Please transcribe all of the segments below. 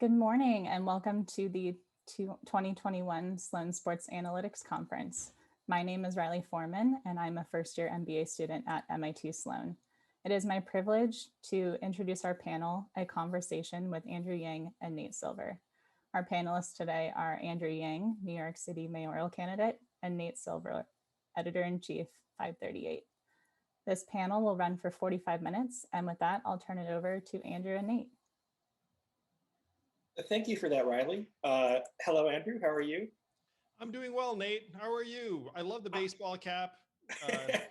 Good morning and welcome to the 2021 Sloan Sports Analytics Conference. My name is Riley Foreman and I'm a first-year MBA student at MIT Sloan. It is my privilege to introduce our panel, A Conversation with Andrew Yang and Nate Silver. Our panelists today are Andrew Yang, New York City mayoral candidate, and Nate Silver, editor-in-chief, 538. This panel will run for 45 minutes, and with that, I'll turn it over to Andrew and Nate. Thank you for that, Riley. Hello, Andrew. How are you? I'm doing well, Nate. How are you? I love the baseball cap.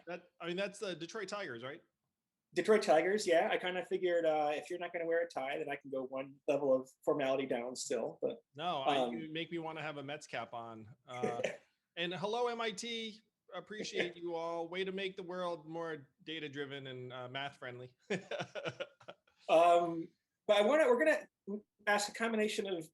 That's the Detroit Tigers, right? Detroit Tigers, yeah. I kind of figured if you're not going to wear a tie, then I can go one level of formality down still. But no, you make me want to have a Mets cap on. And hello, MIT. Appreciate you all. Way to make the world more data-driven and math-friendly. But we're gonna ask a combination of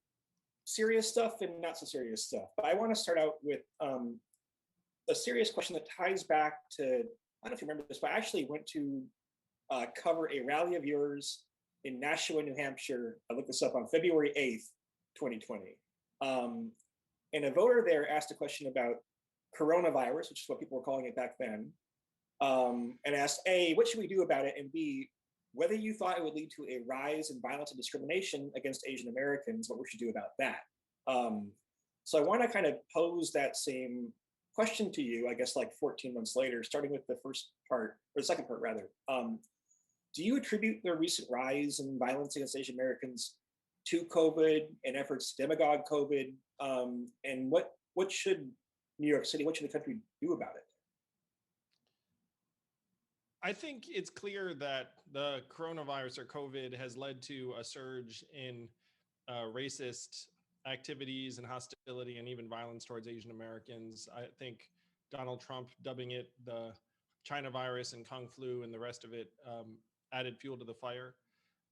serious stuff and not so serious stuff. But I want to start out with a serious question that ties back to, I don't know if you remember this, but I actually went to cover a rally of yours in Nashua, New Hampshire. I looked this up on February 8th, 2020. And a voter there asked a question about coronavirus, which is what people were calling it back then, and asked, A, what should we do about it? And B, whether you thought it would lead to a rise in violence and discrimination against Asian Americans, what we should do about that. So I want to kind of pose that same question to you, I guess like 14 months later, starting with the first part, or the second part rather. Do you attribute the recent rise in violence against Asian Americans to COVID and efforts to demagogue COVID? And what should New York City, what should the country do about it? I think it's clear that the coronavirus or COVID has led to a surge in racist activities and hostility and even violence towards Asian Americans. I think Donald Trump dubbing it the China virus and Kung flu and the rest of it added fuel to the fire.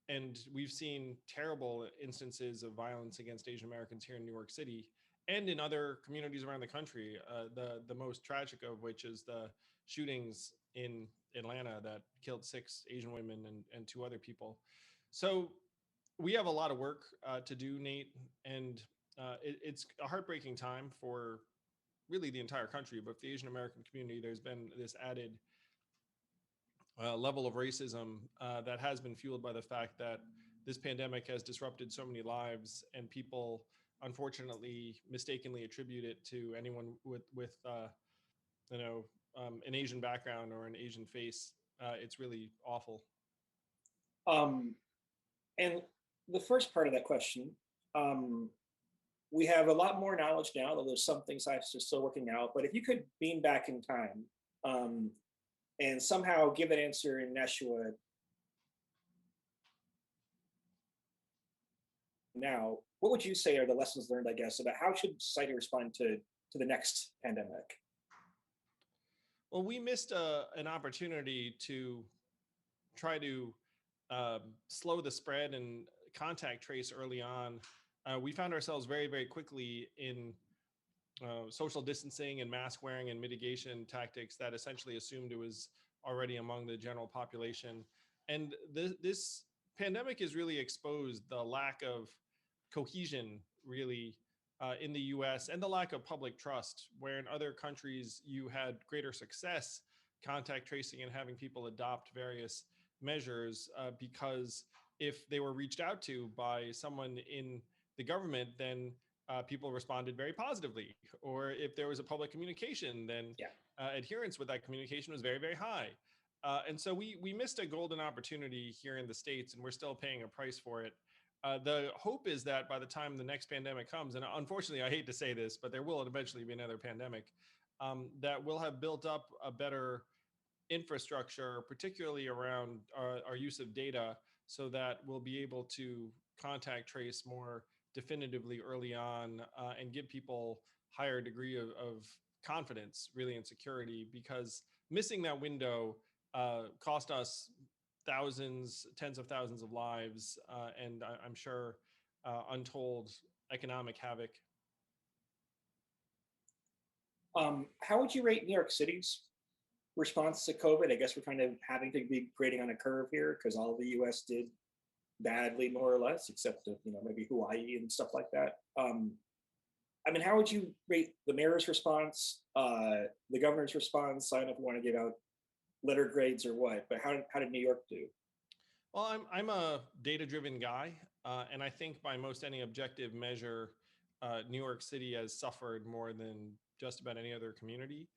And we've seen terrible instances of violence against Asian Americans here in New York City and in other communities around the country. The most tragic of which is the shootings in Atlanta that killed 6 Asian women and 2 other people. So we have a lot of work to do, Nate, and it's a heartbreaking time for really the entire country, but for the Asian American community, there's been this added level of racism that has been fueled by the fact that this pandemic has disrupted so many lives, and people unfortunately mistakenly attribute it to anyone with an Asian background or an Asian face. It's really awful. And the first part of that question, we have a lot more knowledge now, though there's some things I'm still working out, but if you could beam back in time and somehow give an answer in Nashua now, what would you say are the lessons learned, I guess, about how should society respond to the next pandemic? Well, we missed an opportunity to try to slow the spread and contact trace early on. We found ourselves very, very quickly in social distancing and mask wearing and mitigation tactics that essentially assumed it was already among the general population. And this pandemic has really exposed the lack of cohesion, really, in the US and the lack of public trust, where in other countries you had greater success contact tracing and having people adopt various measures because if they were reached out to by someone in the government, then people responded very positively. Or if there was a public communication, then adherence with that communication was very, very high. And so we missed a golden opportunity here in the States, and we're still paying a price for it. The hope is that by the time the next pandemic comes, and unfortunately, I hate to say this, but there will eventually be another pandemic, that we'll have built up a better infrastructure, particularly around our use of data, so that we'll be able to contact trace more definitively early on and give people higher degree of confidence, really, and security, because missing that window cost us thousands, tens of thousands of lives, and I'm sure untold economic havoc. How would you rate New York City's response to COVID? I guess we're kind of having to be grading on a curve here because all the US did badly, more or less, except that, maybe Hawaii and stuff like that. I mean, how would you rate the mayor's response, the governor's response? I don't know if you want to give out letter grades or what, but how did New York do? Well, I'm a data-driven guy, and I think by most any objective measure, New York City has suffered more than just about any other community.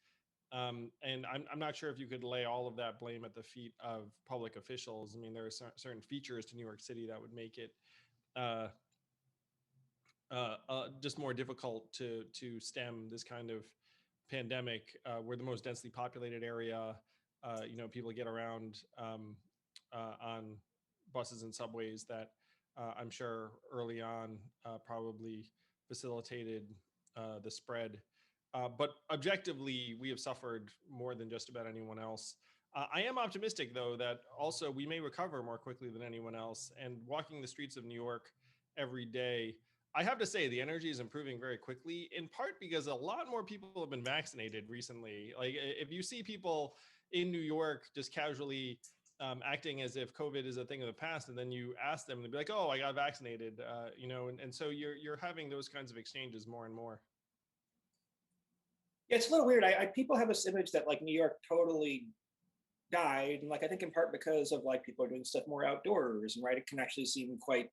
And I'm not sure if you could lay all of that blame at the feet of public officials. I mean, there are certain features to New York City that would make it uh, just more difficult to stem this kind of pandemic. We're the most densely populated area. People get around on buses and subways that I'm sure early on probably facilitated the spread. But objectively, we have suffered more than just about anyone else. I am optimistic, though, that also we may recover more quickly than anyone else. And walking the streets of New York every day, I have to say the energy is improving very quickly, in part because a lot more people have been vaccinated recently. Like if you see people in New York just casually acting as if COVID is a thing of the past, and then you ask them, they'll be like, "Oh, I got vaccinated," and so you're having those kinds of exchanges more and more. Yeah, it's a little weird. People have this image that like New York totally died, and like I think in part because of like people are doing stuff more outdoors, and right, it can actually seem quite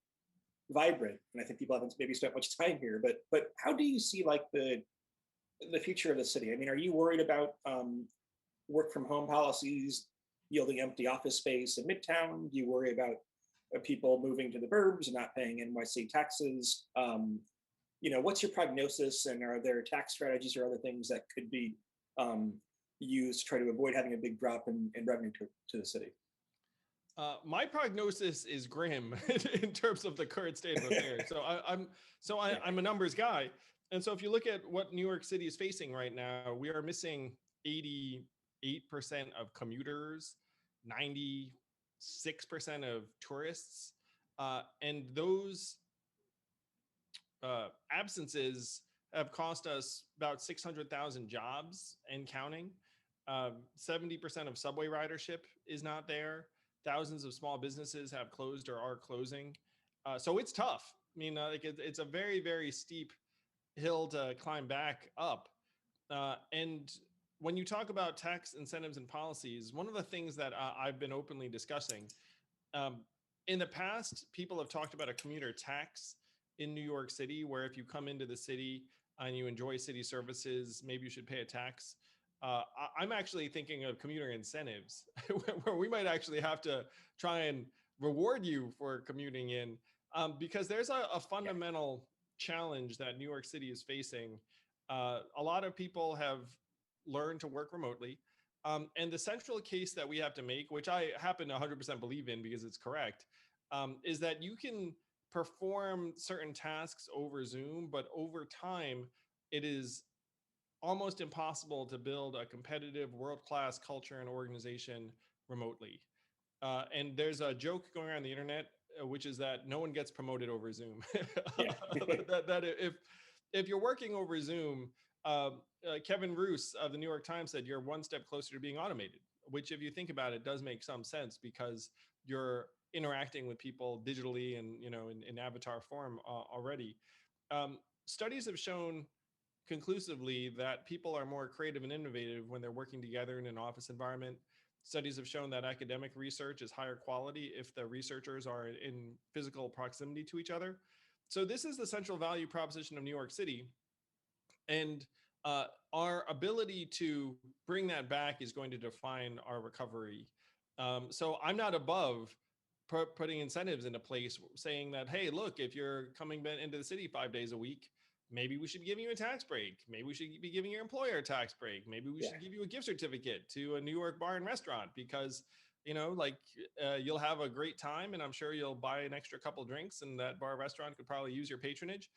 vibrant. And I think people haven't maybe spent much time here. But how do you see like the future of the city? I mean, are you worried about work from home policies yielding empty office space in Midtown? Do you worry about people moving to the burbs and not paying NYC taxes? What's your prognosis, and are there tax strategies or other things that could be used to try to avoid having a big drop in revenue to the city? My prognosis is grim in terms of the current state of affairs. I'm a numbers guy, and so if you look at what New York City is facing right now, we are missing 88% of commuters, 96% of tourists, and those absences have cost us about 600,000 jobs and counting. 70% of subway ridership is not there. Thousands of small businesses have closed or are closing. So it's tough. I mean, it's a very, very steep hill to climb back up. And when you talk about tax incentives and policies, one of the things that I've been openly discussing, in the past, people have talked about a commuter tax in New York City, where if you come into the city and you enjoy city services, maybe you should pay a tax. I'm actually thinking of commuter incentives, where we might actually have to try and reward you for commuting in, because there's a fundamental challenge that New York City is facing. A lot of people have learned to work remotely. And the central case that we have to make, which I happen to 100% believe in because it's correct, is that you can perform certain tasks over Zoom, but over time, it is almost impossible to build a competitive world-class culture and organization remotely. And there's a joke going around the internet, which is that no one gets promoted over Zoom. that if you're working over Zoom, Kevin Roos of the New York Times said you're one step closer to being automated, which if you think about it, does make some sense because you're interacting with people digitally and in avatar form already. Studies have shown conclusively that people are more creative and innovative when they're working together in an office environment. Studies have shown that academic research is higher quality if the researchers are in physical proximity to each other. So this is the central value proposition of New York City. And our ability to bring that back is going to define our recovery. So I'm not above putting incentives into place saying that, hey, look, if you're coming into the city 5 days a week, maybe we should be giving you a tax break. Maybe we should be giving your employer a tax break. Maybe we should give you a gift certificate to a New York bar and restaurant because, you'll have a great time and I'm sure you'll buy an extra couple drinks and that bar or restaurant could probably use your patronage.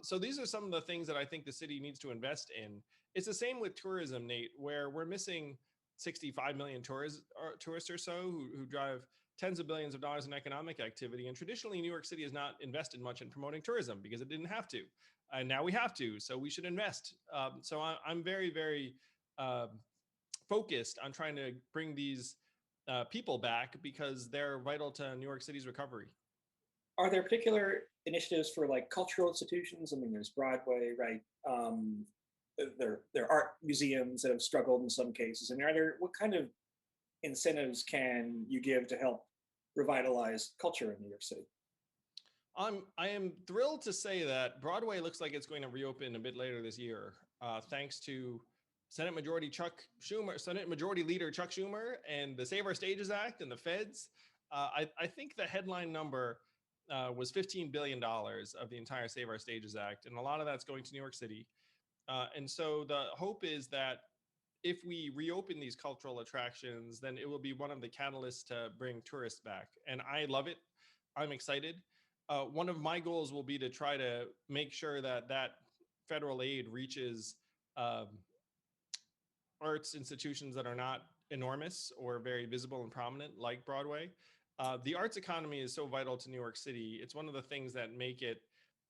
So these are some of the things that I think the city needs to invest in. It's the same with tourism, Nate, where we're missing 65 million tourists or so who drive tens of billions of dollars in economic activity. And traditionally, New York City has not invested much in promoting tourism because it didn't have to. And now we have to, so we should invest. So I'm very, very focused on trying to bring these people back because they're vital to New York City's recovery. are there particular initiatives for like cultural institutions? I mean, there's Broadway, right? There are art museums that have struggled in some cases. And what kind of incentives can you give to help revitalize culture in New York City? I am thrilled to say that Broadway looks like it's going to reopen a bit later this year, thanks to Senate Majority Leader Chuck Schumer and the Save Our Stages Act and the feds. I think the headline number was $15 billion of the entire Save Our Stages Act, and a lot of that's going to New York City. And so the hope is that if we reopen these cultural attractions, then it will be one of the catalysts to bring tourists back. And I love it. I'm excited. One of my goals will be to try to make sure that that federal aid reaches arts institutions that are not enormous or very visible and prominent, like Broadway. The arts economy is so vital to New York City. It's one of the things that make it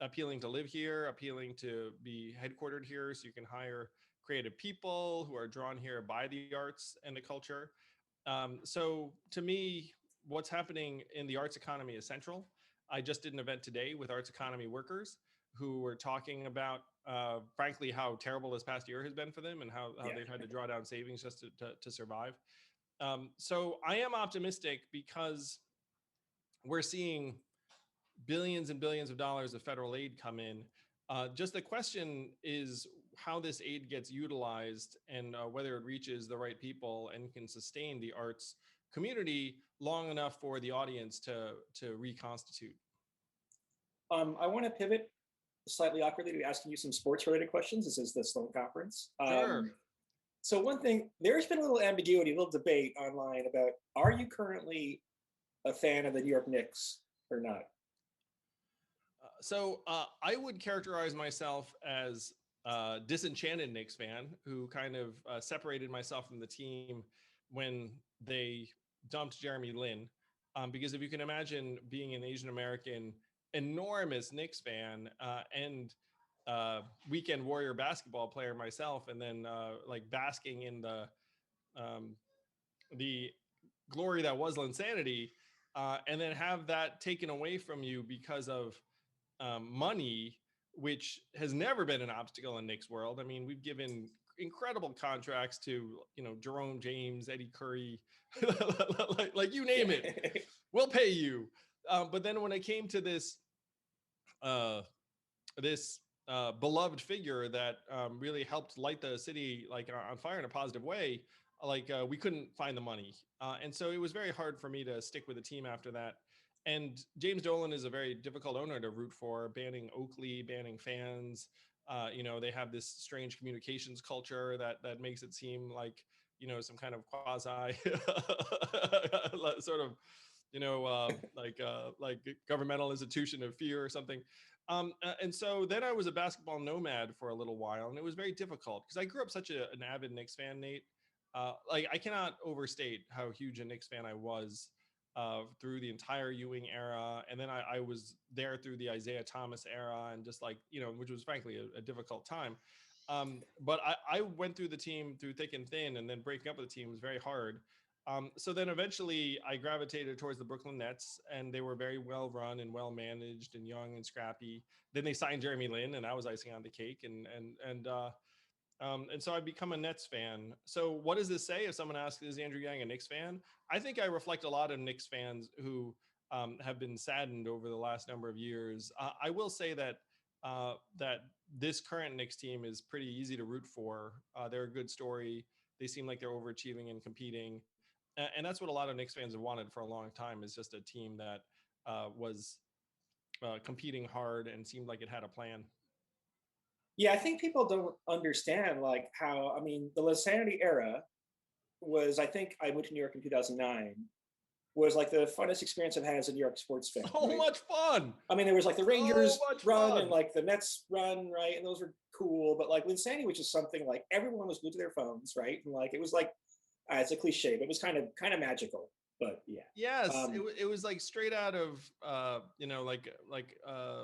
appealing to live here, appealing to be headquartered here, so you can hire creative people who are drawn here by the arts and the culture. So to me, what's happening in the arts economy is central. I just did an event today with arts economy workers who were talking about, frankly, how terrible this past year has been for them and how they've had to draw down savings just to survive. So I am optimistic because we're seeing billions and billions of dollars of federal aid come in. Just the question is how this aid gets utilized and whether it reaches the right people and can sustain the arts community long enough for the audience to reconstitute. I want to pivot slightly awkwardly to asking you some sports related questions. This is the Sloan Conference. Sure. So one thing, there's been a little ambiguity, a little debate online about, are you currently a fan of the New York Knicks or not? So I would characterize myself as a disenchanted Knicks fan who kind of separated myself from the team when they dumped Jeremy Lin. Because if you can imagine being an Asian American, enormous Knicks fan and weekend warrior basketball player myself, and then like basking in the glory that was Linsanity, and then have that taken away from you because of money, which has never been an obstacle in Knicks world. I mean, we've given incredible contracts to, Jerome James, Eddie Curry, like you name it, we'll pay you. But then when it came to this beloved figure that really helped light the city like on fire in a positive way, we couldn't find the money. And so it was very hard for me to stick with the team after that. And James Dolan is a very difficult owner to root for, banning Oakley, banning fans. They have this strange communications culture that makes it seem like, some kind of quasi sort of, like governmental institution of fear or something. And so then I was a basketball nomad for a little while, and it was very difficult because I grew up such an avid Knicks fan, Nate. I cannot overstate how huge a Knicks fan I was through the entire Ewing era. And then I was there through the Isaiah Thomas era, and just which was frankly a difficult time. But I went through the team through thick and thin, and then breaking up with the team was very hard. So then eventually I gravitated towards the Brooklyn Nets, and they were very well run and well managed and young and scrappy. Then they signed Jeremy Lin, and that was icing on the cake. And so I've become a Nets fan. So what does this say if someone asks, is Andrew Yang a Knicks fan? I think I reflect a lot of Knicks fans who have been saddened over the last number of years. I will say that this current Knicks team is pretty easy to root for. They're a good story. They seem like they're overachieving and competing. And that's what a lot of Knicks fans have wanted for a long time, is just a team that was competing hard and seemed like it had a plan. Yeah, I think people don't understand the Linsanity era was, I think I moved to New York in 2009, was like the funnest experience I've had as a New York sports fan. So much fun. I mean, there was like the Rangers run and like the Nets run, right? And those were cool. But like Linsanity, which is something like everyone was glued to their phones, right? And like it was like, it's a cliche, but it was kind of magical. But yeah. Yes, it was like straight out of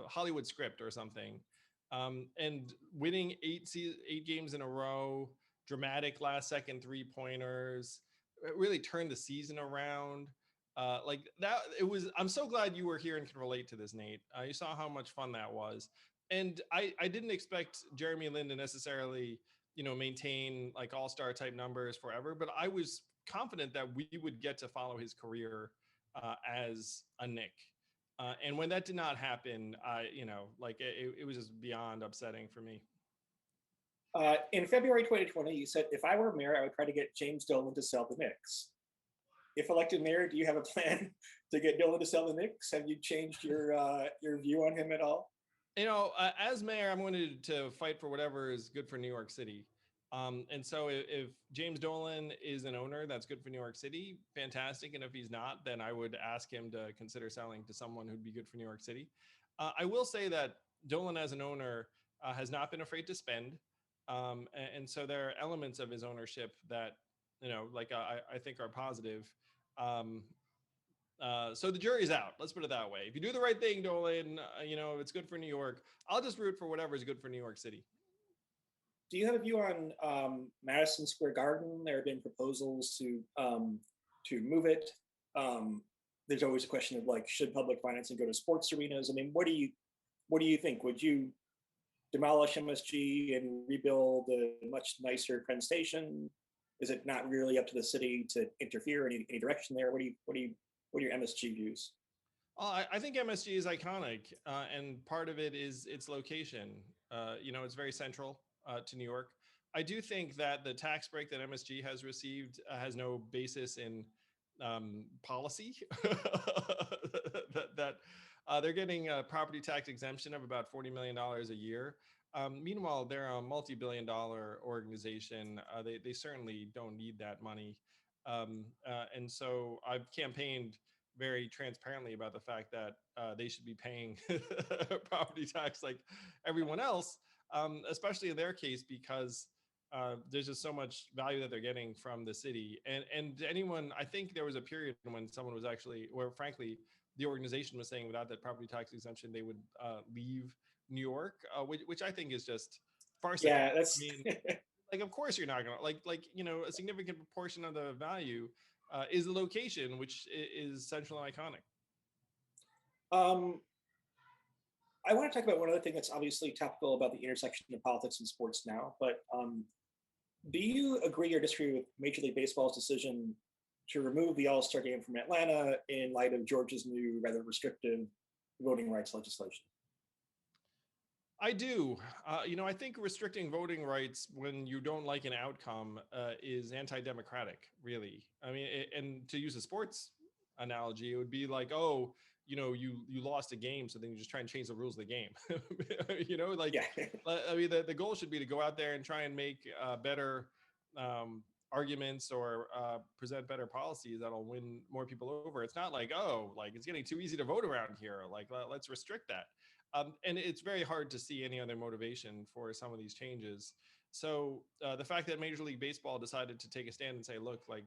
Hollywood script or something. And winning eight games in a row, dramatic last second 3-pointers, it really turned the season around. Like that, it was. I'm so glad you were here and can relate to this, Nate. You saw how much fun that was, and I didn't expect Jeremy Lin to necessarily, maintain like all-star type numbers forever, but I was confident that we would get to follow his career as a Knick. And when that did not happen, like it was just beyond upsetting for me. In February 2020, you said, if I were mayor, I would try to get James Dolan to sell the Knicks. If elected mayor, do you have a plan to get Dolan to sell the Knicks? Have you changed your view on him at all? As mayor, I'm going to fight for whatever is good for New York City. And so if James Dolan is an owner that's good for New York City, fantastic. And if he's not, then I would ask him to consider selling to someone who'd be good for New York City. I will say that Dolan as an owner has not been afraid to spend. And so there are elements of his ownership that, I think are positive. So the jury's out. Let's put it that way. If you do the right thing, Dolan, it's good for New York. I'll just root for whatever is good for New York City. Do you have a view on Madison Square Garden? There have been proposals to move it. There's always a question of like, should public financing go to sports arenas? I mean, what do you think? Would you demolish MSG and rebuild a much nicer Penn Station? Is it not really up to the city to interfere in any direction there? What are your MSG views? I think MSG is iconic, and part of it is its location. It's very central to New York. I do think that the tax break that MSG has received has no basis in policy. that they're getting a property tax exemption of about $40 million a year. Meanwhile, they're a multi-billion-dollar organization. They certainly don't need that money. And so I've campaigned very transparently about the fact that they should be paying property tax like everyone else, especially in their case, because there's just so much value that they're getting from the city. And anyone, I think there was a period when someone was actually, where frankly, the organization was saying without that property tax exemption, they would leave New York, which I think is just farcical. Yeah, that's. I mean, like, of course you're not gonna a significant proportion of the value is the location, which is central and iconic. I want to talk about one other thing that's obviously topical about the intersection of politics and sports now, but do you agree or disagree with Major League Baseball's decision to remove the All-Star Game from Atlanta in light of Georgia's new, rather restrictive voting rights legislation? I do. I think restricting voting rights when you don't like an outcome is anti-democratic, really. I mean, and to use a sports analogy, it would be like, oh, you lost a game, so then you just try and change the rules of the game. Yeah. I mean, the goal should be to go out there and try and make better arguments or present better policies that'll win more people over. It's not like, oh, like it's getting too easy to vote around here. Like, let's restrict that. And it's very hard to see any other motivation for some of these changes. So the fact that Major League Baseball decided to take a stand and say, look, like,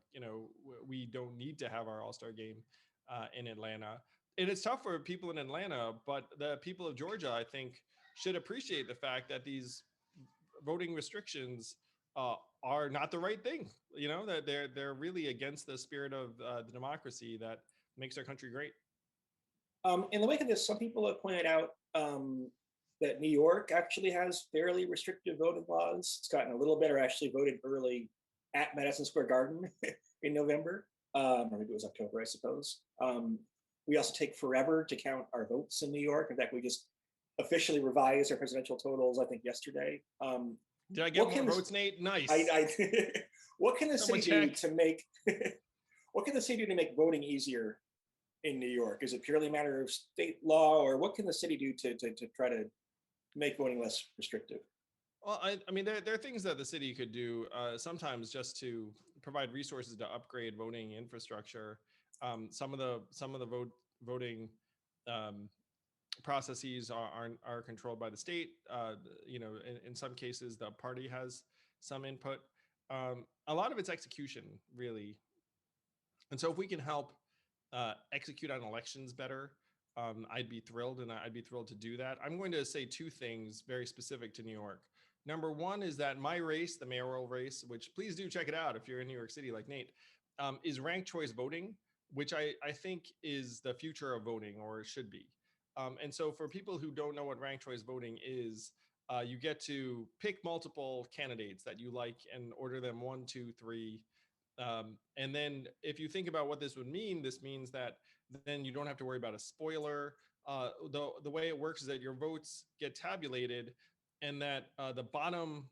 we don't need to have our All-Star Game in Atlanta. And it's tough for people in Atlanta, but the people of Georgia, I think, should appreciate the fact that these voting restrictions are not the right thing. That they're really against the spirit of the democracy that makes our country great. In the wake of this, some people have pointed out that New York actually has fairly restrictive voting laws. It's gotten a little better, actually voted early at Madison Square Garden in November. Or maybe it was October, I suppose. We also take forever to count our votes in New York. In fact, we just officially revised our presidential totals, I think, yesterday. Did I get more votes, Nate? Nice. What can the city do to make what can the city do to make voting easier in New York? Is it purely a matter of state law, or what can the city do to try to make voting less restrictive? Well, I mean, there are things that the city could do sometimes just to provide resources to upgrade voting infrastructure. Some of the voting processes are controlled by the state. In some cases, the party has some input. A lot of it's execution, really. And so if we can help execute on elections better, I'd be thrilled, and I'd be thrilled to do that. I'm going to say two things very specific to New York. Number one is that my race, the mayoral race, which please do check it out if you're in New York City like Nate, is ranked choice voting, which I think is the future of voting, or it should be. And so for people who don't know what ranked choice voting is, you get to pick multiple candidates that you like and order them 1, 2, 3. And then if you think about what this would mean, this means that then you don't have to worry about a spoiler. The way it works is that your votes get tabulated, and that the bottom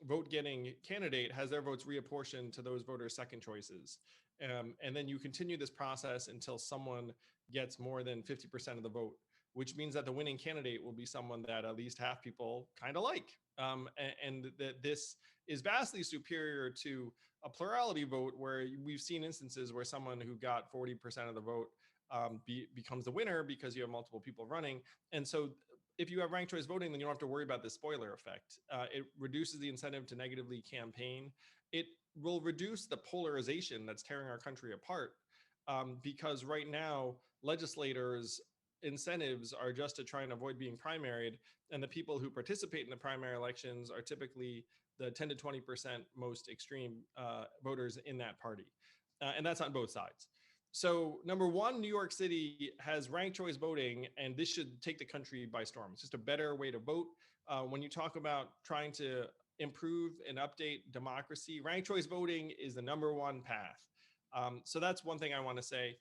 vote getting candidate has their votes reapportioned to those voters' second choices. And then you continue this process until someone gets more than 50% of the vote, which means that the winning candidate will be someone that at least half people kind of like. And that this is vastly superior to a plurality vote, where we've seen instances where someone who got 40% of the vote becomes the winner because you have multiple people running. And so if you have ranked choice voting, then you don't have to worry about the spoiler effect. It reduces the incentive to negatively campaign. It will reduce the polarization that's tearing our country apart, because right now legislators' incentives are just to try and avoid being primaried, and the people who participate in the primary elections are typically the 10 to 20% most extreme voters in that party. And that's on both sides. So number one, New York City has ranked choice voting, and this should take the country by storm. It's just a better way to vote. When you talk about trying to improve and update democracy, ranked choice voting is the number one path. So that's one thing I want to say.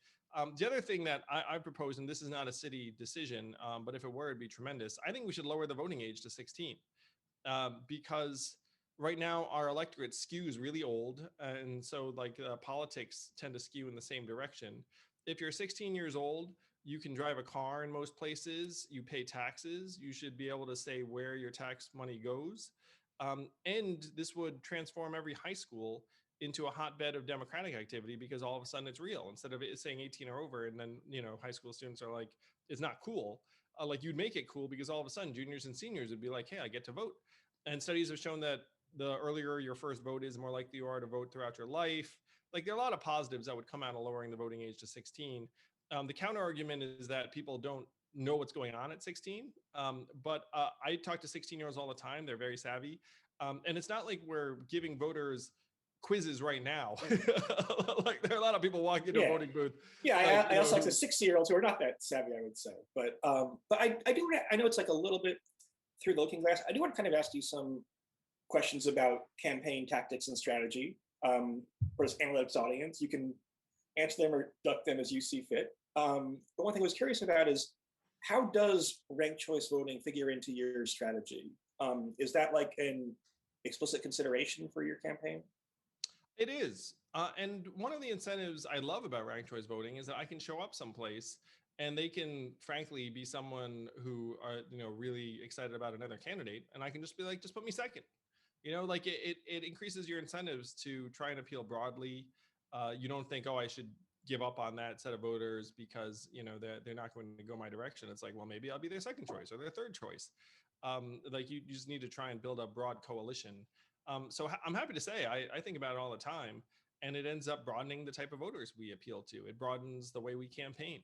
The other thing that I propose, and this is not a city decision, but if it were, it'd be tremendous. I think we should lower the voting age to 16, because right now our electorate skews really old. And so like politics tend to skew in the same direction. If you're 16 years old, you can drive a car in most places, you pay taxes, you should be able to say where your tax money goes. And this would transform every high school into a hotbed of democratic activity, because all of a sudden it's real, instead of it saying 18 or over. And then, you know, high school students are like, it's not cool. Like you'd make it cool, because all of a sudden juniors and seniors would be like, hey, I get to vote. And studies have shown that the earlier your first vote is, the more likely you are to vote throughout your life. Like there are a lot of positives that would come out of lowering the voting age to 16. The counter argument is that people don't know what's going on at 16. But I talk to 16-year-olds all the time. They're very savvy. And it's not like we're giving voters quizzes right now. Like there are a lot of people walking into a voting booth. Yeah, I also like the 60-year-olds who are not that savvy, I would say. But I know it's like a little bit through the looking glass. I do want to kind of ask you some questions about campaign tactics and strategy for this analytics audience. You can answer them or duck them as you see fit. But one thing I was curious about is, how does ranked choice voting figure into your strategy? Is that like an explicit consideration for your campaign? It is. And one of the incentives I love about ranked choice voting is that I can show up someplace and they can frankly be someone who are, you know, really excited about another candidate. And I can just be like, just put me second. You know, like it increases your incentives to try and appeal broadly. You don't think, oh, I should give up on that set of voters because, you know, they're not going to go my direction. It's like, well, maybe I'll be their second choice or their third choice. Like you just need to try and build a broad coalition. So I'm happy to say I think about it all the time, and it ends up broadening the type of voters we appeal to. It broadens the way we campaign.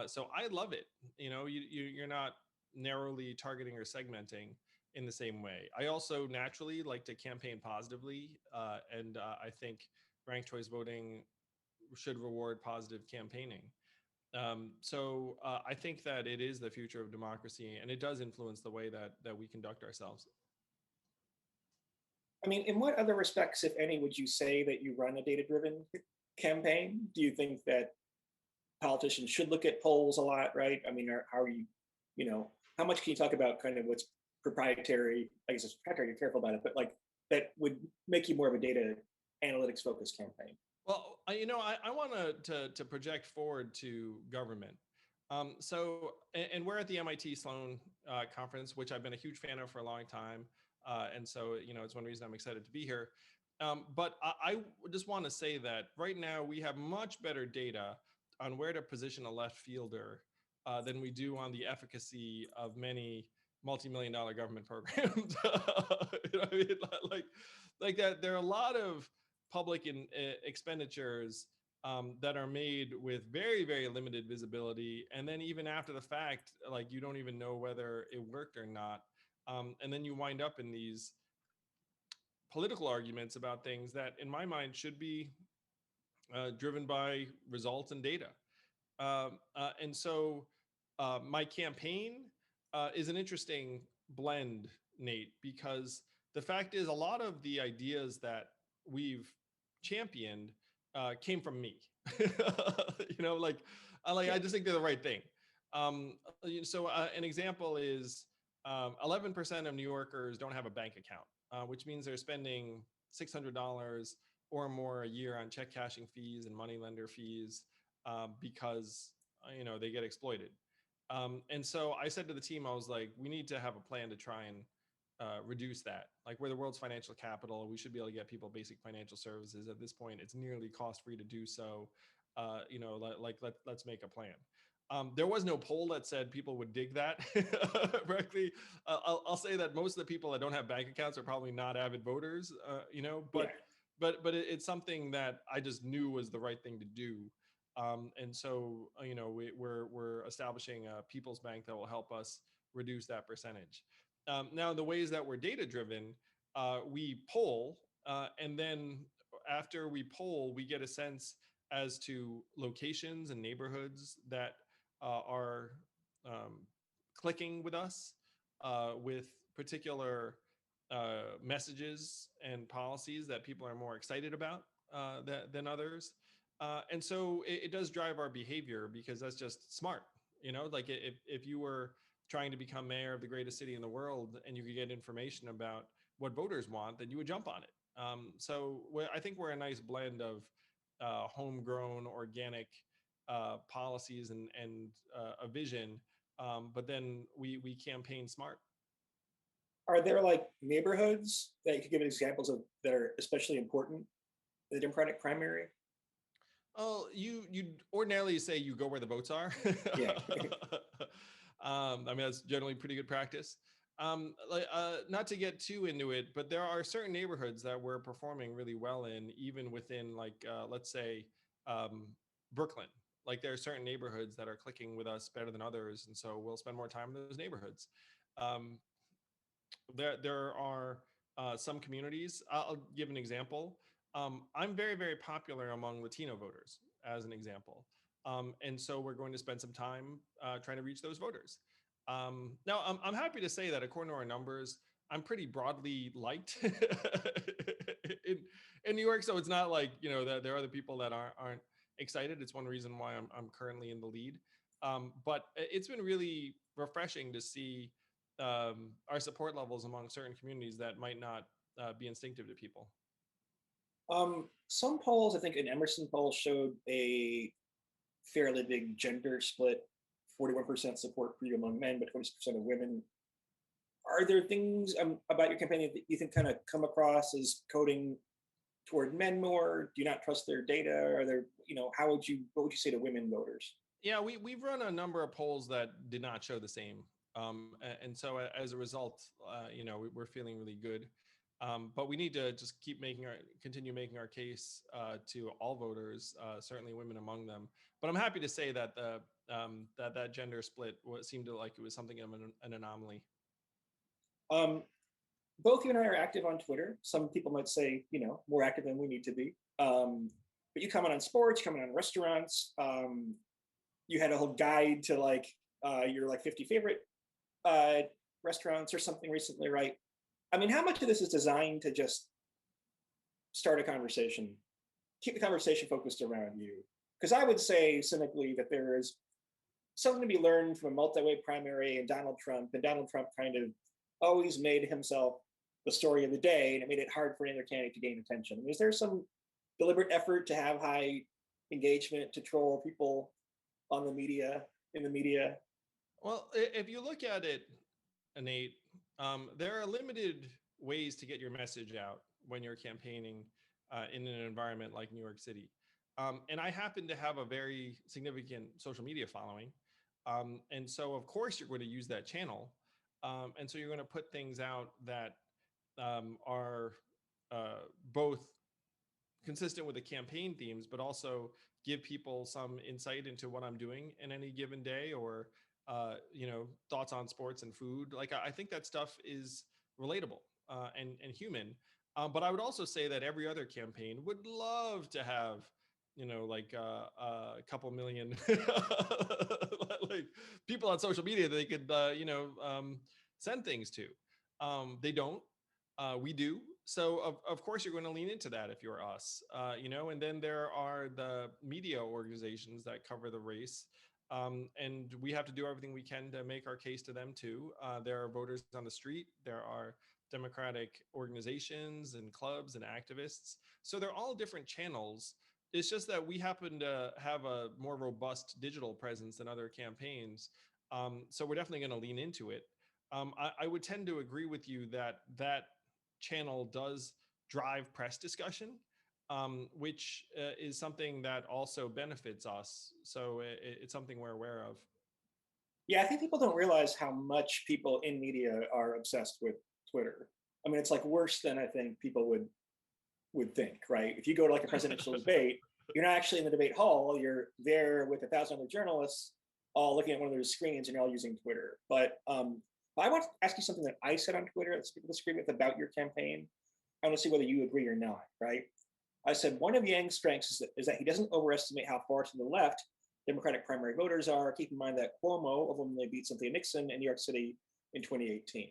So I love it. You know, you're not narrowly targeting or segmenting in the same way. I also naturally like to campaign positively, and I think ranked choice voting should reward positive campaigning. So I think that it is the future of democracy, and it does influence the way that we conduct ourselves. I mean, in what other respects, if any, would you say that you run a data-driven campaign? Do you think that politicians should look at polls a lot, right? I mean, how are you, you know, how much can you talk about kind of what's proprietary? I guess it's proprietary, you're careful about it, but like that would make you more of a data analytics focused campaign? Well, you know, I want to project forward to government. And we're at the MIT Sloan conference, which I've been a huge fan of for a long time. And so, you know, it's one reason I'm excited to be here. But I just want to say that right now we have much better data on where to position a left fielder than we do on the efficacy of many multi-million-dollar government programs. You know what I mean? Like that, there are a lot of public expenditures that are made with very, very limited visibility. And then even after the fact, like you don't even know whether it worked or not. And then you wind up in these political arguments about things that in my mind should be driven by results and data. And so my campaign is an interesting blend, Nate, because the fact is a lot of the ideas that we've championed came from me. I just think they're the right thing. An example is 11% of New Yorkers don't have a bank account, which means they're spending $600 or more a year on check cashing fees and money lender fees because they get exploited. And so I said to the team, I was like, we need to have a plan to try and reduce that. Like, we're the world's financial capital. We should be able to get people basic financial services. At this point, it's nearly cost-free to do so. Let's make a plan. There was no poll that said people would dig that. Frankly, I'll say that most of the people that don't have bank accounts are probably not avid voters, but it's something that I just knew was the right thing to do. And so, we're establishing a People's Bank that will help us reduce that percentage. Now, the ways that we're data driven, we poll, and then after we poll, we get a sense as to locations and neighborhoods that are clicking with us with particular messages and policies that people are more excited about than others. And so it does drive our behavior, because that's just smart. Like if you were trying to become mayor of the greatest city in the world and you could get information about what voters want, then you would jump on it. So I think we're a nice blend of homegrown, organic policies and a vision, but then we campaign smart. Are there like neighborhoods that you could give examples of that are especially important in the Democratic primary? Oh, you'd ordinarily say you go where the votes are. Yeah. I mean, that's generally pretty good practice. Not to get too into it, but there are certain neighborhoods that we're performing really well in, even within let's say Brooklyn. Like, there are certain neighborhoods that are clicking with us better than others, and so we'll spend more time in those neighborhoods. There are some communities. I'll give an example. I'm very, very popular among Latino voters, as an example. And so we're going to spend some time trying to reach those voters. Now, I'm happy to say that according to our numbers, I'm pretty broadly liked in New York. So it's not like, that there are other people that aren't excited. It's one reason why I'm currently in the lead. But it's been really refreshing to see our support levels among certain communities that might not be instinctive to people. Some polls, I think an Emerson poll, showed a fairly big gender split, 41% support for you among men, but 20% of women. Are there things about your campaign that you think kind of come across as coding toward men more? Do you not trust their data? Are there, what would you say to women voters? Yeah, we've run a number of polls that did not show the same. And so as a result, we're feeling really good. But we need to just continue making our case to all voters, certainly women among them. But I'm happy to say that that gender split seemed to like it was something of an anomaly. Both you and I are active on Twitter. Some people might say, more active than we need to be. But you comment on sports, you comment on restaurants. You had a whole guide to your 50 favorite restaurants or something recently, right? I mean, how much of this is designed to just start a conversation, keep the conversation focused around you? Because I would say cynically that there is something to be learned from a multi-way primary and Donald Trump kind of always made himself the story of the day, and it made it hard for any other candidate to gain attention. I mean, is there some deliberate effort to have high engagement, to troll people in the media? Well, if you look at it, Nate, there are limited ways to get your message out when you're campaigning in an environment like New York City. And I happen to have a very significant social media following. And so, of course, you're going to use that channel. And so you're going to put things out that are both consistent with the campaign themes, but also give people some insight into what I'm doing in any given day, or thoughts on sports and food. Like, I think that stuff is relatable and human. But I would also say that every other campaign would love to have like a couple million like people on social media that they could, send things to. They don't. We do. So of course you're going to lean into that if you're us, and then there are the media organizations that cover the race. And we have to do everything we can to make our case to them too. There are voters on the street. There are Democratic organizations and clubs and activists. So they're all different channels. It's just that we happen to have a more robust digital presence than other campaigns. So we're definitely going to lean into it. I would tend to agree with you that channel does drive press discussion, which is something that also benefits us. So it's something we're aware of. Yeah, I think people don't realize how much people in media are obsessed with Twitter. I mean, it's like worse than I think people would think, right? If you go to like a presidential debate, you're not actually in the debate hall. You're there with 1,000 other journalists, all looking at one of those screens, and you're all using Twitter. But I want to ask you something that I said on Twitter that people disagree with about your campaign. I want to see whether you agree or not, right? I said one of Yang's strengths is that he doesn't overestimate how far to the left Democratic primary voters are. Keep in mind that Cuomo overwhelmingly beat Cynthia Nixon in New York City in 2018.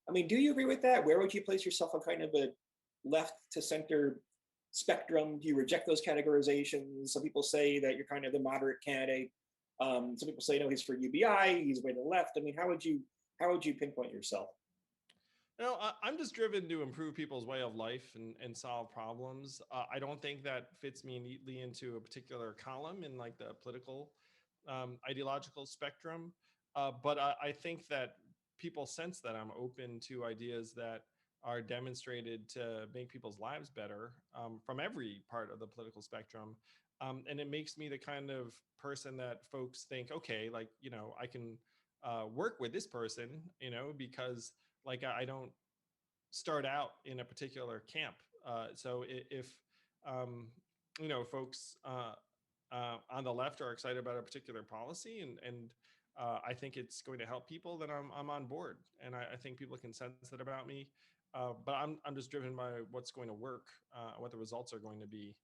I mean, do you agree with that? Where would you place yourself on kind of a left to center spectrum? Do you reject those categorizations? Some people say that you're kind of the moderate candidate. Some people say, no, he's for UBI, he's way to the left. I mean, how would you pinpoint yourself? No, I'm just driven to improve people's way of life and solve problems. I don't think that fits me neatly into a particular column in like the political ideological spectrum. But I think that people sense that I'm open to ideas that are demonstrated to make people's lives better from every part of the political spectrum. And it makes me the kind of person that folks think, okay, like, I can work with this person, because like I don't start out in a particular camp. So if folks on the left are excited about a particular policy and I think it's going to help people, then I'm on board, and I think people can sense that about me. But I'm just driven by what's going to work, what the results are going to be.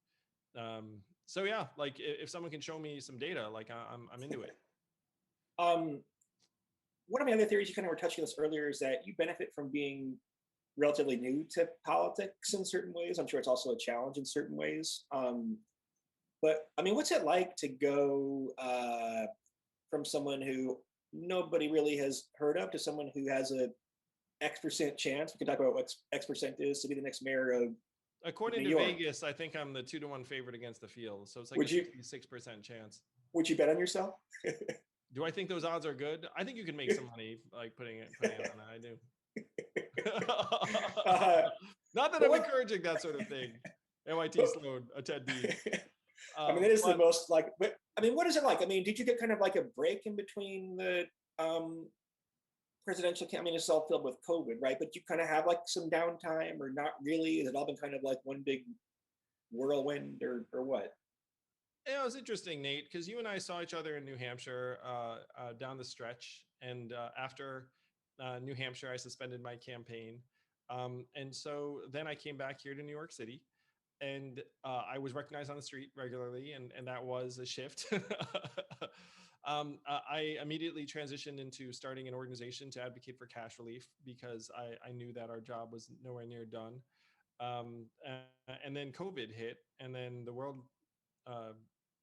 So yeah, like if someone can show me some data, like I'm into it. One of my other theories, you kind of were touching on this earlier, is that you benefit from being relatively new to politics in certain ways. I'm sure it's also a challenge in certain ways. But I mean, what's it like to go from someone who nobody really has heard of to someone who has a X% chance? We can talk about what X% is to be the next mayor of According New to York. Vegas, I think I'm the 2-to-1 favorite against the field. So it's like Would a 66% chance. Would you bet on yourself? Do I think those odds are good? I think you can make some money like putting it on that. I do. Not that I'm encouraging that sort of thing. MIT Sloan attendee. I mean, it is the most like, but I mean, what is it like? I mean, did you get kind of like a break in between the presidential campaign? I mean, it's all filled with COVID, right? But you kind of have like some downtime, or not really? Has it all been kind of like one big whirlwind, or what? Yeah, it was interesting, Nate, because you and I saw each other in New Hampshire down the stretch. And after New Hampshire, I suspended my campaign. And so then I came back here to New York City, and I was recognized on the street regularly, and that was a shift. I immediately transitioned into starting an organization to advocate for cash relief, because I knew that our job was nowhere near done. And then COVID hit, and then the world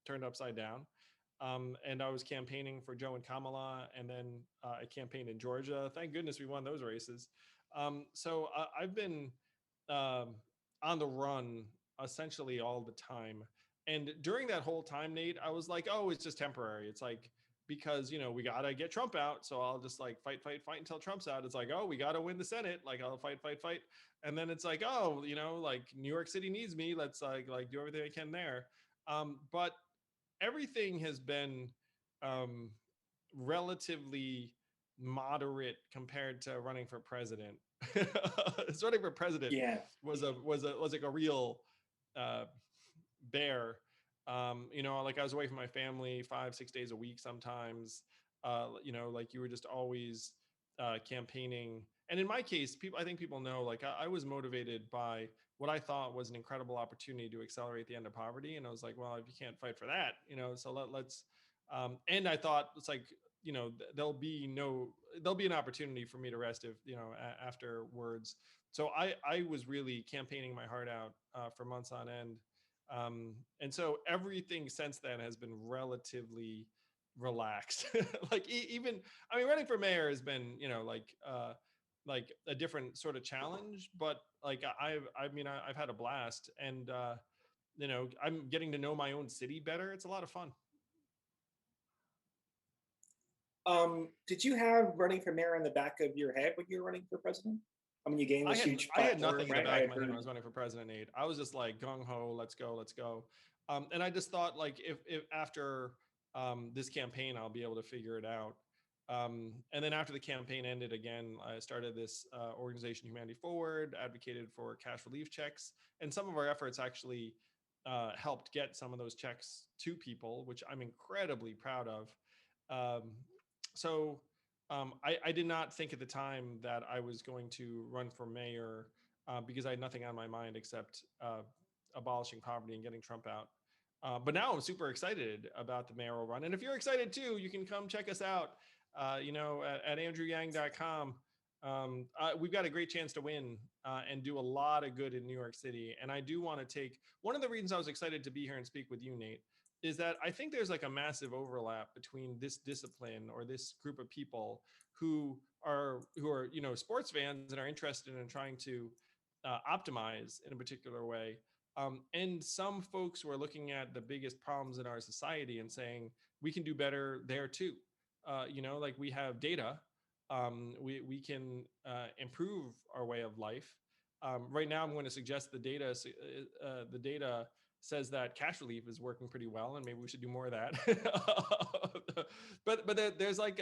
turned upside down. And I was campaigning for Joe and Kamala, and then I campaigned in Georgia. Thank goodness we won those races. So I've been on the run essentially all the time. And during that whole time, Nate, I was like, oh, it's just temporary. It's like, because, we got to get Trump out. So I'll just like fight until Trump's out. It's like, oh, we got to win the Senate. Like I'll fight. And then it's like, oh, like New York City needs me. Let's like do everything I can there. But everything has been relatively moderate compared to running for president. Running for president was like a real bear. Like I was away from my family 5-6 days a week sometimes. Like you were just always campaigning. And in my case, I think people know, like I was motivated by what I thought was an incredible opportunity to accelerate the end of poverty. And I was like, well, if you can't fight for that, so let's, and I thought it's like, there'll be an opportunity for me to rest if, afterwards. So I was really campaigning my heart out for months on end. And so everything since then has been relatively relaxed. Like even, I mean, running for mayor has been, like a different sort of challenge, but like I've had a blast, and I'm getting to know my own city better. It's a lot of fun. Did you have running for mayor in the back of your head when you were running for president? I mean, you gained this huge platform. I had nothing in the right? back of my head when I was running for president, Nate. I was just like gung ho, let's go. And I just thought, like, if after this campaign, I'll be able to figure it out. And then after the campaign ended, again, I started this organization, Humanity Forward, advocated for cash relief checks, and some of our efforts actually helped get some of those checks to people, which I'm incredibly proud of. So I did not think at the time that I was going to run for mayor because I had nothing on my mind except abolishing poverty and getting Trump out. But now I'm super excited about the mayoral run. And if you're excited too, you can come check us out, at andrewyang.com. We've got a great chance to win and do a lot of good in New York City. And I do want to take, one of the reasons I was excited to be here and speak with you, Nate, is that I think there's like a massive overlap between this discipline or this group of people who are sports fans and are interested in trying to optimize in a particular way, and some folks who are looking at the biggest problems in our society and saying we can do better there too. Like we have data, we can improve our way of life. Right now, I'm going to suggest the data says that cash relief is working pretty well, and maybe we should do more of that. but there's like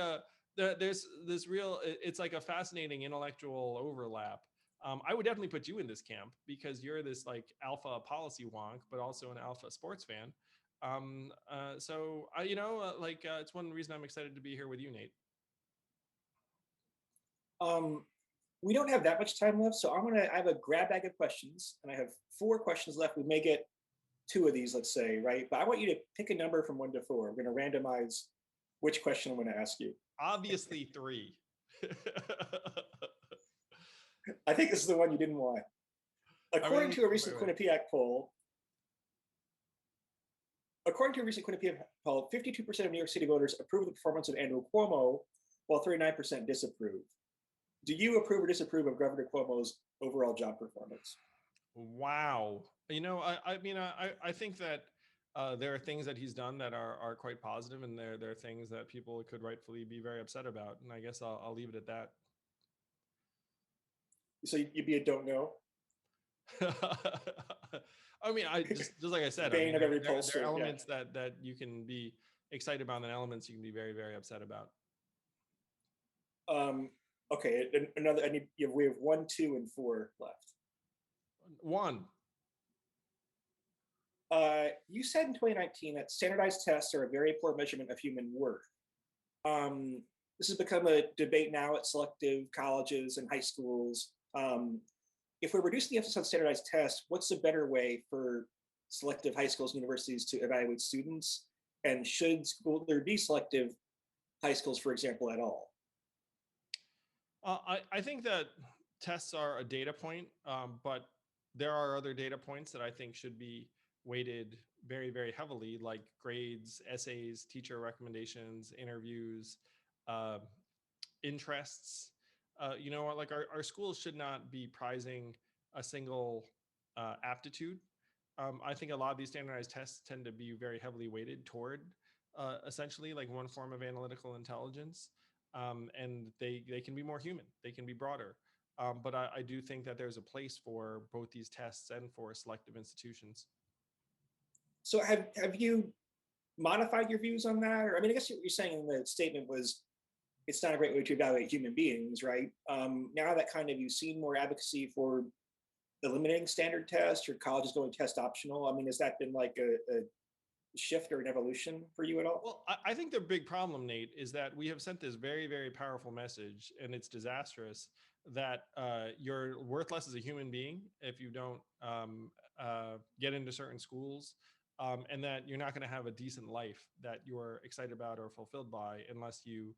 there's this real, it's like a fascinating intellectual overlap. I would definitely put you in this camp because you're this like alpha policy wonk, but also an alpha sports fan. So it's one reason I'm excited to be here with you, Nate. We don't have that much time left, so I have a grab bag of questions, and I have 4 questions left. We may get 2 of these, let's say, right? But I want you to pick a number from 1 to 4. We're going to randomize which question I'm going to ask you. Obviously 3. I think this is the one you didn't want. According to a recent Quinnipiac poll, 52% of New York City voters approve of the performance of Andrew Cuomo, while 39% disapprove. Do you approve or disapprove of Governor Cuomo's overall job performance? Wow. I think that there are things that he's done that are quite positive, and there are things that people could rightfully be very upset about. And I guess I'll leave it at that. So you'd be a don't know? I mean, just like I said, there are elements that you can be excited about, and elements you can be very, very upset about. Okay, we have 1, 2, and 4 left. 1. You said in 2019 that standardized tests are a very poor measurement of human worth. This has become a debate now at selective colleges and high schools. If we're reducing the emphasis on standardized tests, what's a better way for selective high schools and universities to evaluate students? And should there be selective high schools, for example, at all? I think that tests are a data point, but there are other data points that I think should be weighted very, very heavily, like grades, essays, teacher recommendations, interviews, interests. Like our schools should not be prizing a single aptitude. I think a lot of these standardized tests tend to be very heavily weighted toward essentially like one form of analytical intelligence. And they can be more human, they can be broader. But I do think that there's a place for both these tests and for selective institutions. So have you modified your views on that? Or I mean, I guess what you're saying in the statement was it's not a great way to evaluate human beings, right? Now that kind of you've seen more advocacy for eliminating standard tests or colleges going test optional. I mean, has that been like a shift or an evolution for you at all? Well, I think the big problem, Nate, is that we have sent this very, very powerful message, and it's disastrous, that you're worth less as a human being if you don't get into certain schools, and that you're not going to have a decent life that you're excited about or fulfilled by unless you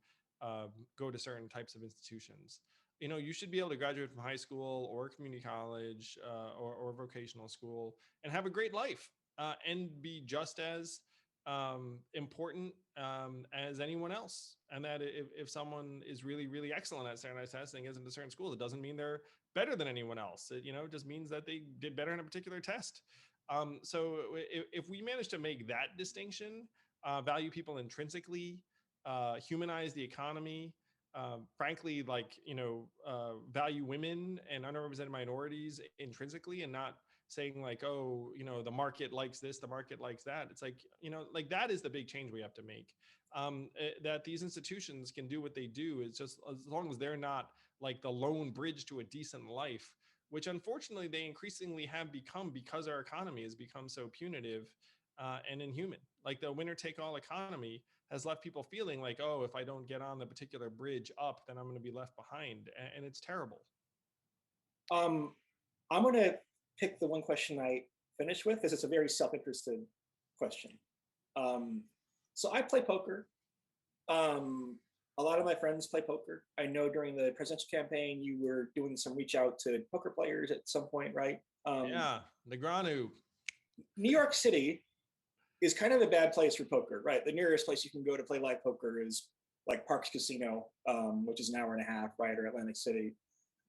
go to certain types of institutions. You know, you should be able to graduate from high school or community college or vocational school and have a great life and be just as important as anyone else. And that if someone is really, really excellent at standardized testing, isn't a certain school, it doesn't mean they're better than anyone else. It, just means that they did better in a particular test. So if we manage to make that distinction, value people intrinsically, humanize the economy, frankly, value women and underrepresented minorities intrinsically, and not saying like, oh, the market likes this, the market likes that. It's like, that is the big change we have to make. That these institutions can do what they do. It's just as long as they're not like the lone bridge to a decent life, which unfortunately they increasingly have become because our economy has become so punitive and inhuman. Like the winner take all economy has left people feeling like, oh, if I don't get on the particular bridge up, then I'm going to be left behind. And it's terrible. I'm going to pick the one question I finish with, because it's a very self-interested question. So I play poker. A lot of my friends play poker. I know during the presidential campaign, you were doing some reach out to poker players at some point, right? Yeah, Negranu. New York City is kind of a bad place for poker, right? The nearest place you can go to play live poker is like Parks Casino, which is an hour and a half, right, or Atlantic City.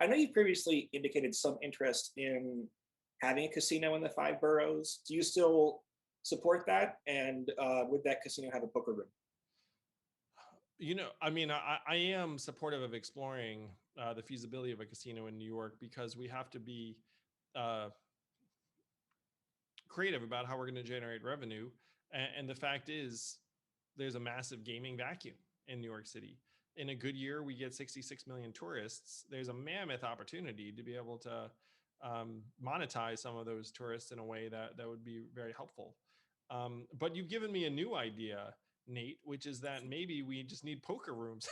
I know you previously indicated some interest in having a casino in the 5 boroughs. Do you still support that? And would that casino have a poker room? I am supportive of exploring the feasibility of a casino in New York, because we have to be creative about how we're going to generate revenue. And the fact is, there's a massive gaming vacuum in New York City. In a good year, we get 66 million tourists. There's a mammoth opportunity to be able to monetize some of those tourists in a way that would be very helpful. But you've given me a new idea, Nate, which is that maybe we just need poker rooms.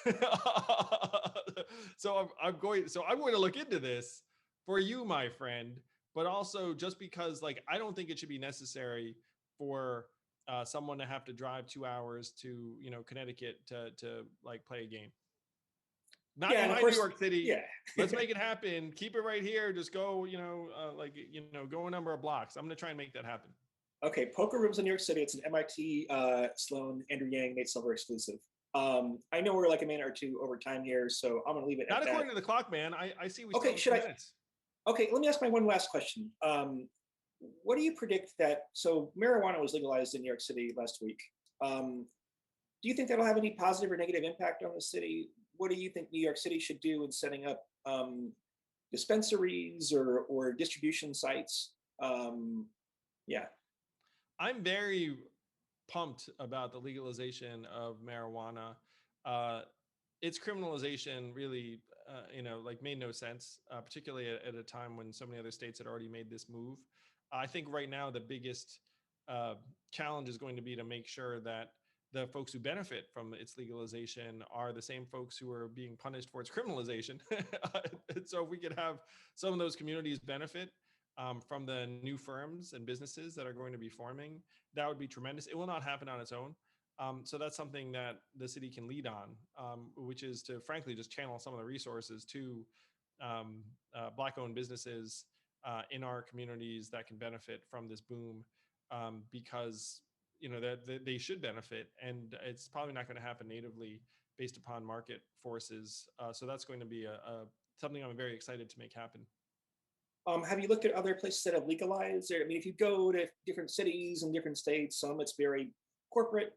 So I'm going to look into this for you, my friend, but also just because I don't think it should be necessary for someone to have to drive 2 hours to, Connecticut to play a game. Not in my New York City. Yeah. Let's make it happen. Keep it right here. Just go, go a number of blocks. I'm going to try and make that happen. Okay, poker rooms in New York City. It's an MIT, Sloan, Andrew Yang, Nate Silver exclusive. I know we're like a minute or two over time here, so I'm gonna leave it. Not according to the clock, man. I see. We okay, should I? Minutes. Okay, let me ask my one last question. What do you predict that? So marijuana was legalized in New York City last week. Do you think that'll have any positive or negative impact on the city? What do you think New York City should do in setting up dispensaries or distribution sites? Yeah. I'm very pumped about the legalization of marijuana. Its criminalization really, made no sense, particularly at a time when so many other states had already made this move. I think right now the biggest challenge is going to be to make sure that the folks who benefit from its legalization are the same folks who are being punished for its criminalization. So if we could have some of those communities benefit from the new firms and businesses that are going to be forming, that would be tremendous. It will not happen on its own. So that's something that the city can lead on, which is to frankly just channel some of the resources to Black-owned businesses in our communities that can benefit from this boom, because that they should benefit, and it's probably not going to happen natively based upon market forces. So that's going to be something I'm very excited to make happen. Have you looked at other places that have legalized? I mean, if you go to different cities and different states, some it's very corporate,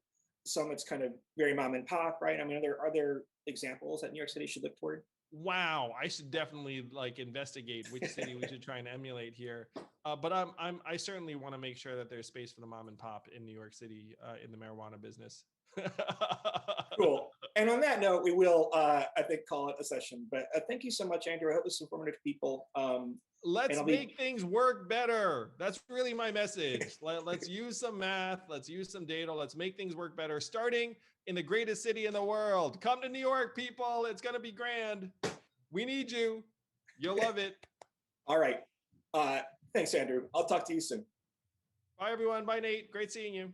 some it's kind of very mom and pop, right? I mean, are there examples that New York City should look toward? Wow, I should definitely investigate which city we should try and emulate here. But I certainly want to make sure that there's space for the mom and pop in New York City in the marijuana business. Cool. And on that note, we will, I think, call it a session. But thank you so much, Andrew. I hope this is informative to people. Let's make things work better. That's really my message. Let's use some math. Let's use some data. Let's make things work better, starting in the greatest city in the world. Come to New York, people. It's going to be grand. We need you. You'll love it. All right. Thanks, Andrew. I'll talk to you soon. Bye, everyone. Bye, Nate. Great seeing you.